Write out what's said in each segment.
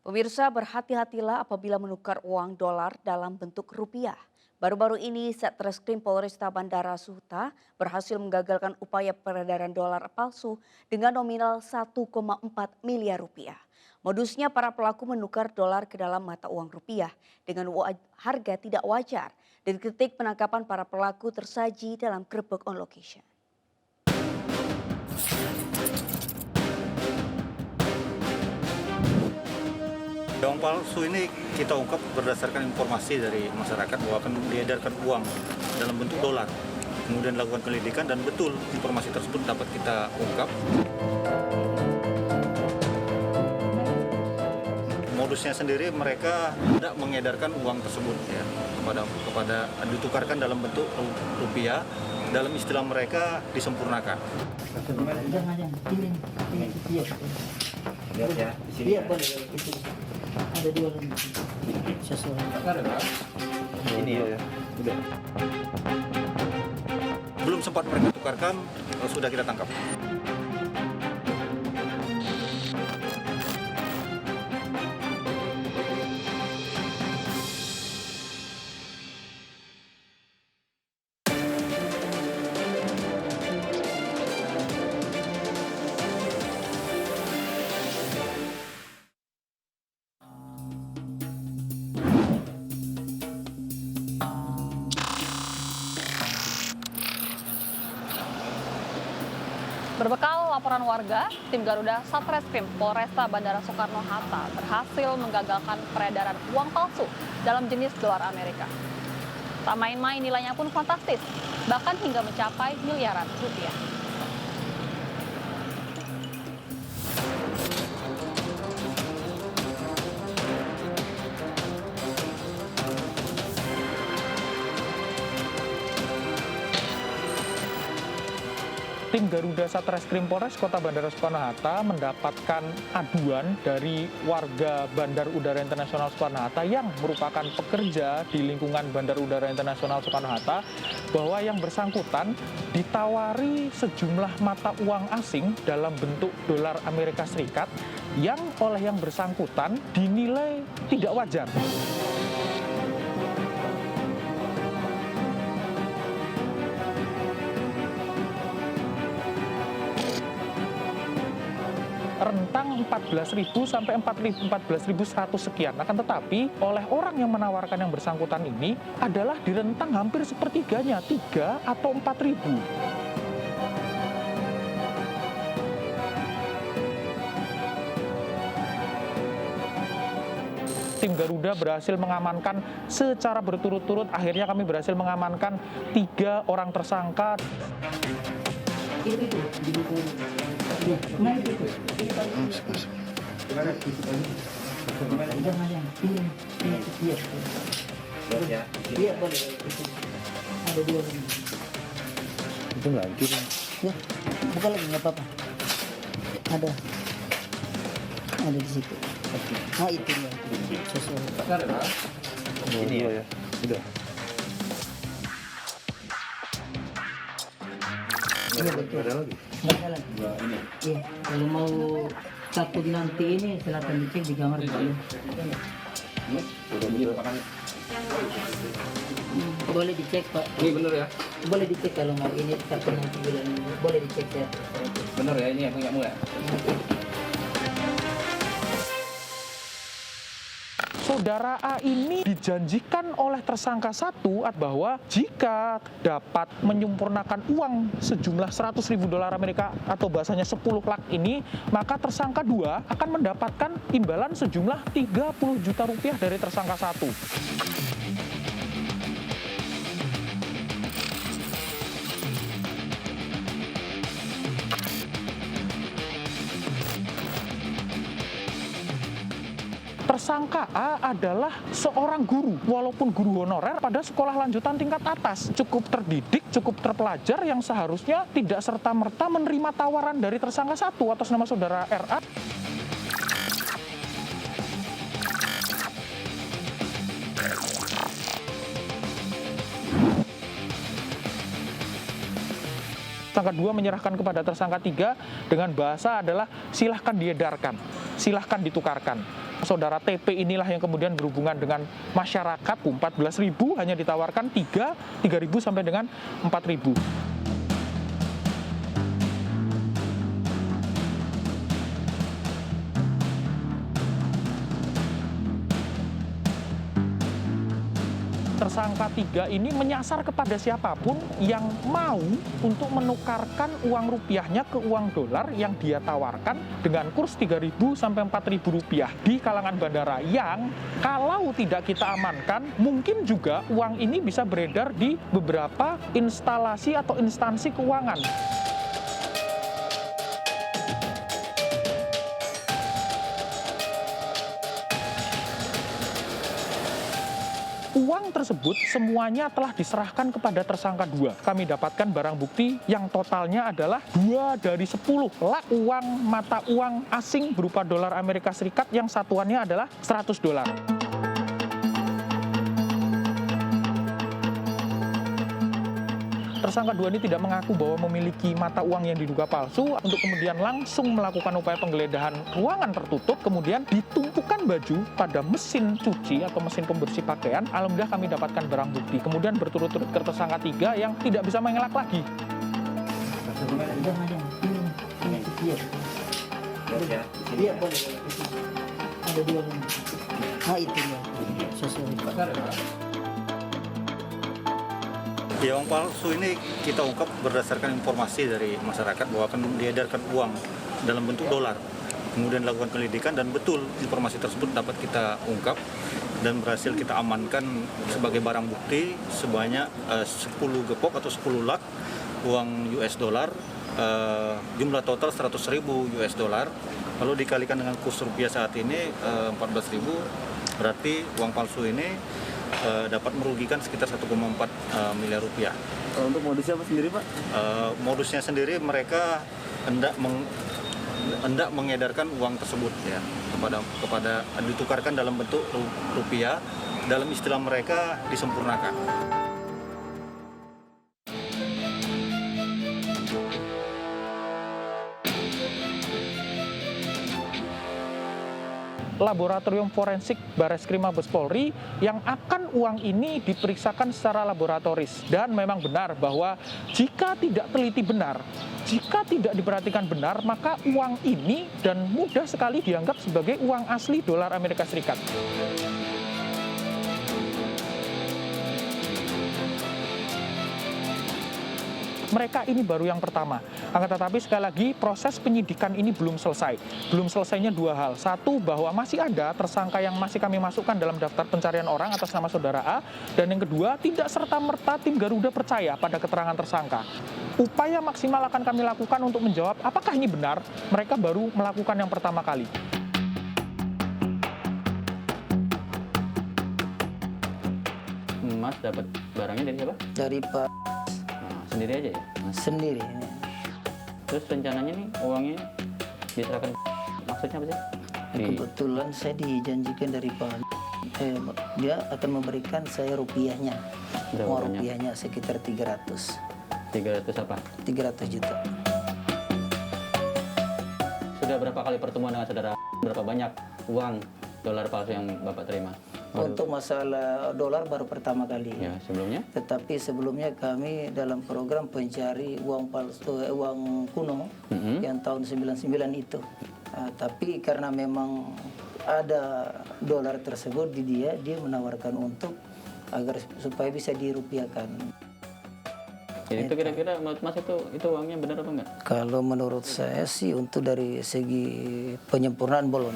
Pemirsa, berhati-hatilah apabila menukar uang dolar dalam bentuk rupiah. Baru-baru ini Satreskrim Polresta Bandara Suta berhasil menggagalkan upaya peredaran dolar palsu dengan nominal 1,4 miliar rupiah. Modusnya para pelaku menukar dolar ke dalam mata uang rupiah dengan harga tidak wajar. Dan detik penangkapan para pelaku tersaji dalam gerbek on location. Uang palsu ini kita ungkap berdasarkan informasi dari masyarakat bahwa akan diedarkan uang dalam bentuk dolar. Kemudian lakukan penyelidikan dan betul informasi tersebut dapat kita ungkap. Modusnya sendiri mereka tidak mengedarkan uang tersebut ya kepada ditukarkan dalam bentuk rupiah, dalam istilah mereka disempurnakan. Jangan, ini. Lihat ya, di sini. Iya, boleh. Itu. Ada dua lagi. Sesuai. Ini ya. Udah. Belum sempat mereka tukarkan, sudah kita tangkap. Berbekal laporan warga, tim Garuda Satreskrim Polresta Bandara Soekarno-Hatta berhasil menggagalkan peredaran uang palsu dalam jenis dolar Amerika. Tak main-main, nilainya pun fantastis, bahkan hingga mencapai miliaran rupiah. Tim Garuda Satreskrim Polres Kota Bandara Soekarno-Hatta mendapatkan aduan dari warga Bandar Udara Internasional Soekarno-Hatta yang merupakan pekerja di lingkungan Bandar Udara Internasional Soekarno-Hatta bahwa yang bersangkutan ditawari sejumlah mata uang asing dalam bentuk dolar Amerika Serikat yang oleh yang bersangkutan dinilai tidak wajar. Rentang 14.000 sampai 14.100 sekian. Akan tetapi oleh orang yang menawarkan yang bersangkutan ini adalah di rentang hampir sepertiganya, 3 atau 4.000. Tim Garuda berhasil mengamankan secara berturut-turut. Akhirnya kami berhasil mengamankan 3 orang tersangka. Itu di buku. Nah, itu. Jangan, ini. Iya. Lihat ya. Iya, boleh. Itu. Ada dua lagi. Itu lagi. Ya, buka lagi, nggak apa-apa. Ada di situ. Oh, itu ya. Sesuai. Ini ya. Udah. Iya, betul. Ada lagi. Nggak ada lagi. Iya, kalau mau takut nanti ini silakan dicek di kamar dulu. Boleh dicek, Pak. Ini bener ya? Boleh dicek kalau mau ini takut nanti bilang boleh dicek ya. Bener ya, ini yang punyamu ya? Saudara A ini dijanjikan oleh tersangka 1 bahwa jika dapat menyempurnakan uang sejumlah 100.000 dolar Amerika atau bahasanya 10 lak ini, maka tersangka 2 akan mendapatkan imbalan sejumlah 30 juta rupiah dari tersangka 1. Tersangka A adalah seorang guru, walaupun guru honorer pada sekolah lanjutan tingkat atas. Cukup terdidik, cukup terpelajar yang seharusnya tidak serta-merta menerima tawaran dari tersangka 1 atas nama saudara RA. Tersangka 2 menyerahkan kepada tersangka 3 dengan bahasa adalah silahkan diedarkan, silahkan ditukarkan. Saudara TP inilah yang kemudian berhubungan dengan masyarakat. 14.000 hanya ditawarkan 3.000 sampai dengan 4.000. Tersangka 3 ini menyasar kepada siapapun yang mau untuk menukarkan uang rupiahnya ke uang dolar yang dia tawarkan dengan kurs 3.000 sampai 4.000 rupiah di kalangan bandara, yang kalau tidak kita amankan mungkin juga uang ini bisa beredar di beberapa instalasi atau instansi keuangan. Uang tersebut semuanya telah diserahkan kepada tersangka 2. Kami dapatkan barang bukti yang totalnya adalah 2 dari 10 lak uang mata uang asing berupa dolar Amerika Serikat yang satuannya adalah 100 dolar. Tersangka 2 ini tidak mengaku bahwa memiliki mata uang yang diduga palsu, untuk kemudian langsung melakukan upaya penggeledahan ruangan tertutup, kemudian ditumpukan baju pada mesin cuci atau mesin pembersih pakaian. Alhamdulillah kami dapatkan barang bukti. Kemudian berturut-turut ke tersangka 3 yang tidak bisa mengelak lagi. Iya, boleh. Ada 2 lagi. Nah, itu ya. Sesuai, Pak. Ya, uang palsu ini kita ungkap berdasarkan informasi dari masyarakat bahwa akan diedarkan uang dalam bentuk dolar. Kemudian lakukan penyelidikan dan betul informasi tersebut dapat kita ungkap dan berhasil kita amankan sebagai barang bukti sebanyak 10 gepok atau 10 lak uang US dollar, jumlah total 100.000 US dollar. Lalu dikalikan dengan kurs rupiah saat ini 14.000, berarti uang palsu ini dapat merugikan sekitar 1,4 miliar rupiah. Untuk modusnya apa sendiri, Pak? Modusnya sendiri mereka hendak mengedarkan uang tersebut ya kepada ditukarkan dalam bentuk rupiah, dalam istilah mereka disempurnakan. Laboratorium forensik Bareskrim Mabes Polri yang akan uang ini diperiksakan secara laboratoris. Dan memang benar bahwa jika tidak teliti benar, jika tidak diperhatikan benar, maka uang ini dan mudah sekali dianggap sebagai uang asli dolar Amerika Serikat. Mereka ini baru yang pertama. Akan tetapi sekali lagi proses penyidikan ini belum selesai. Belum selesainya 2 hal. Satu, bahwa masih ada tersangka yang masih kami masukkan dalam daftar pencarian orang atas nama saudara A. Dan yang kedua, tidak serta-merta tim Garuda percaya pada keterangan tersangka. Upaya maksimal akan kami lakukan untuk menjawab apakah ini benar mereka baru melakukan yang pertama kali. Mas dapat barangnya dari siapa? Dari Pak Sendiri aja ya? Mas? sendiri. Terus rencananya nih uangnya diserahkan, maksudnya apa sih? Kebetulan saya dijanjikan dari Pak, dia akan memberikan saya rupiahnya. Berapa Uang banyak? rupiahnya sekitar 300 apa? 300 juta. Sudah berapa kali pertemuan dengan saudara? Berapa banyak uang dolar palsu yang Bapak terima? Untuk masalah dolar baru pertama kali. Ya, sebelumnya? Tetapi sebelumnya kami dalam program pencari uang palsu, uang kuno yang tahun 99 itu. Tapi karena memang ada dolar tersebut di dia menawarkan untuk agar supaya bisa dirupiahkan. Jadi itu kira-kira menurut Mas itu uangnya benar apa enggak? Kalau menurut saya sih untuk dari segi penyempurnaan belum.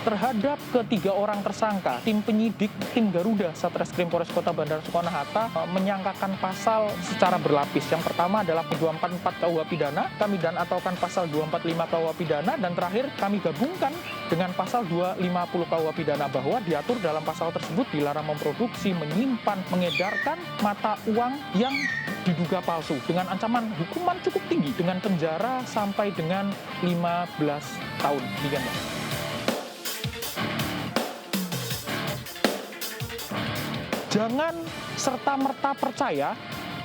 Terhadap ketiga orang tersangka, tim penyidik, tim Garuda, Satreskrim Polres Kota Bandara Soekarno-Hatta menyangkakan pasal secara berlapis. Yang pertama adalah 244 KUH pidana, kami dan ataukan pasal 245 KUH pidana, dan terakhir kami gabungkan dengan pasal 250 KUH pidana bahwa diatur dalam pasal tersebut dilarang memproduksi, menyimpan, mengedarkan mata uang yang diduga palsu dengan ancaman hukuman cukup tinggi dengan penjara sampai dengan 15 tahun. Demikian, Pak. jangan serta-merta percaya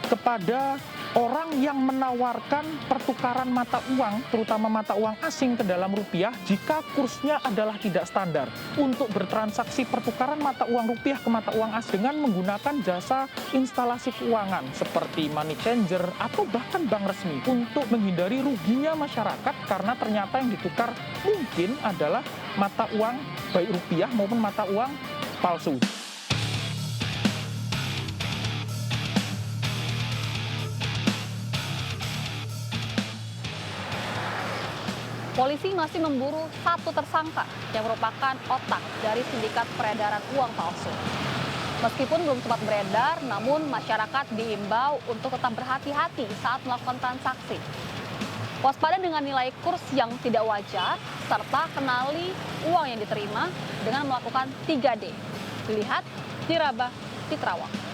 kepada orang yang menawarkan pertukaran mata uang, terutama mata uang asing ke dalam rupiah, jika kursnya adalah tidak standar. Untuk bertransaksi pertukaran mata uang rupiah ke mata uang asing dengan menggunakan jasa instalasi keuangan seperti money changer atau bahkan bank resmi, untuk menghindari ruginya masyarakat karena ternyata yang ditukar mungkin adalah mata uang baik rupiah maupun mata uang palsu. Polisi masih memburu satu tersangka yang merupakan otak dari sindikat peredaran uang palsu. Meskipun belum sempat beredar, namun masyarakat diimbau untuk tetap berhati-hati saat melakukan transaksi. Waspada dengan nilai kurs yang tidak wajar, serta kenali uang yang diterima dengan melakukan 3D. Dilihat, diraba, diterawang.